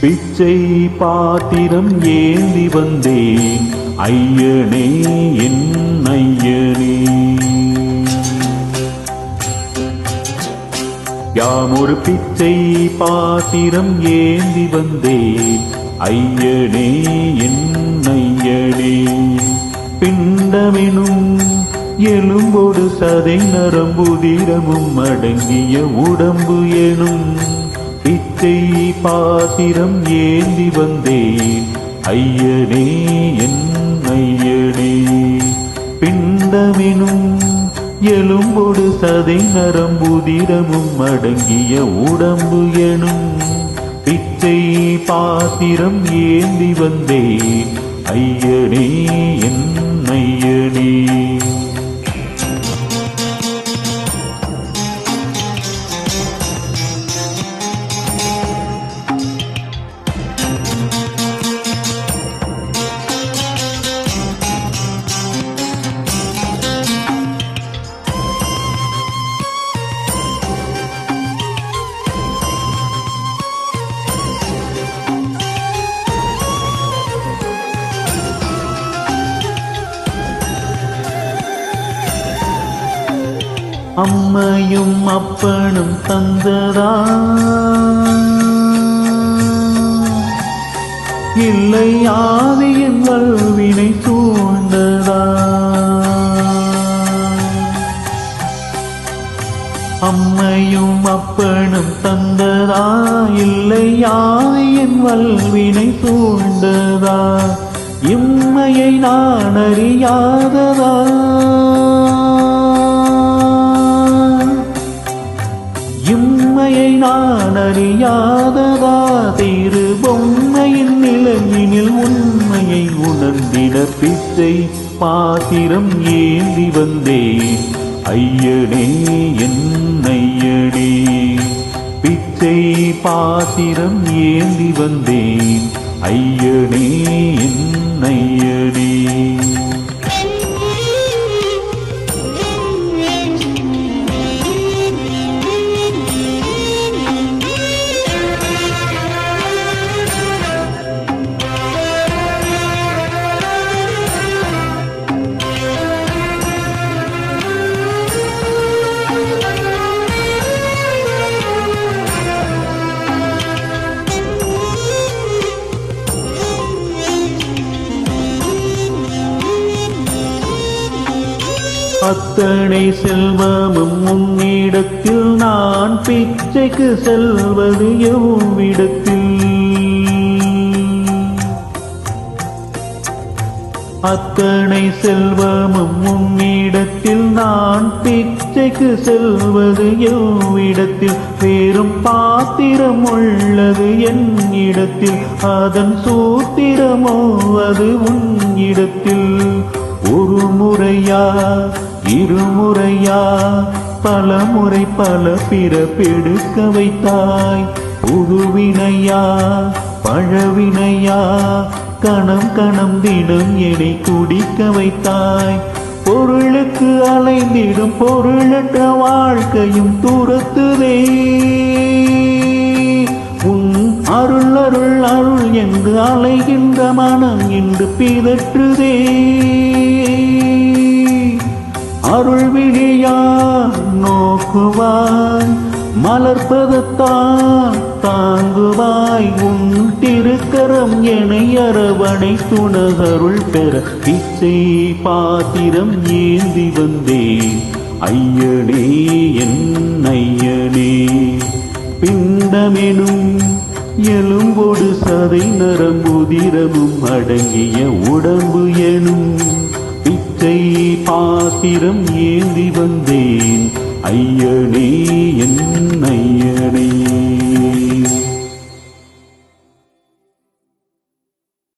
பிச்சை பாத்திரம் ஏந்தி வந்தேன் ஐயனே என் ஐயனே. யாமொரு பிச்சை பாத்திரம் ஏந்தி வந்தேன் ஐயனே என் ஐயனே. பிண்டமெனும் எலும்போடு சதை நரம்புதிரமும் அடங்கிய உடம்பு எனும் பிச்சை பாத்திரம் ஏந்தி வந்தேன் ஐயனே என் ஐயனே. பிண்டமெனும் எலும்போடு சதை நரம்புதிரமும் அடங்கிய உடம்பு எனும் பிச்சை பாத்திரம் ஏந்தி வந்தேன் ஐயனே என் ஐயனே. அம்மையும் அப்பனும் தந்ததா இல்லை ஆதியின் வல்வினை சூழ்ந்ததா. அம்மையும் அப்பனும் தந்ததா இல்லை ஆதியின் வல்வினை சூழ்ந்ததா. இம்மையை நான் அறியாததா இம்மையை நான் அறியாததா. திரு பொம்மையின் நிலையினில் உண்மையை உணர்ந்திட பிச்சை பாத்திரம் ஏந்தி வந்தேன் ஐயனே என் ஐயனே. பிச்சை பாத்திரம் ஏந்தி வந்தேன் ஐயனே என் ஐயனே. அத்தனை செல்வமும் உன்னிடத்தில் நான் பிச்சைக்கு செல்வது எவ்விடத்தில். அத்தனை செல்வமும் உன்னிடத்தில் நான் பிச்சைக்கு செல்வது எவ்விடத்தில். வேறும் பாத்திரம் உள்ளது என்னிடத்தில் அதன் சூத்திரமோ அது உன்னிடத்தில். ஒரு முறையா இருமுறையா பல முறை பல பிறப்பெடுக்க வைத்தாய். புதுவினையா பழவினையா கணம் கணம் தினம் என்னை குடிக்க வைத்தாய். பொருளுக்கு அலைந்திடும் பொருளற்ற வாழ்க்கையும் துரத்துதே. உன் அருள் அருள் அருள் என்று அலைகின்ற மனம் என்று பிதற்றுதே. அருள் விழியா நோக்குவாய் மலர்பதத்தான் தாங்குவாய். உன் திருக்கரம் என்னை அரவணை துணகருள் பெற பிச்சை பாத்திரம் ஏந்தி வந்தேன் ஐயனே என் ஐயனே. பிண்டமெனும் எலும்போடு சதை நரம்புதிரமும் அடங்கிய உடம்பு எனும் பிச்சை பாத்திரம் ஏந்தி வந்தேன் ஐயனே என் ஐயனே.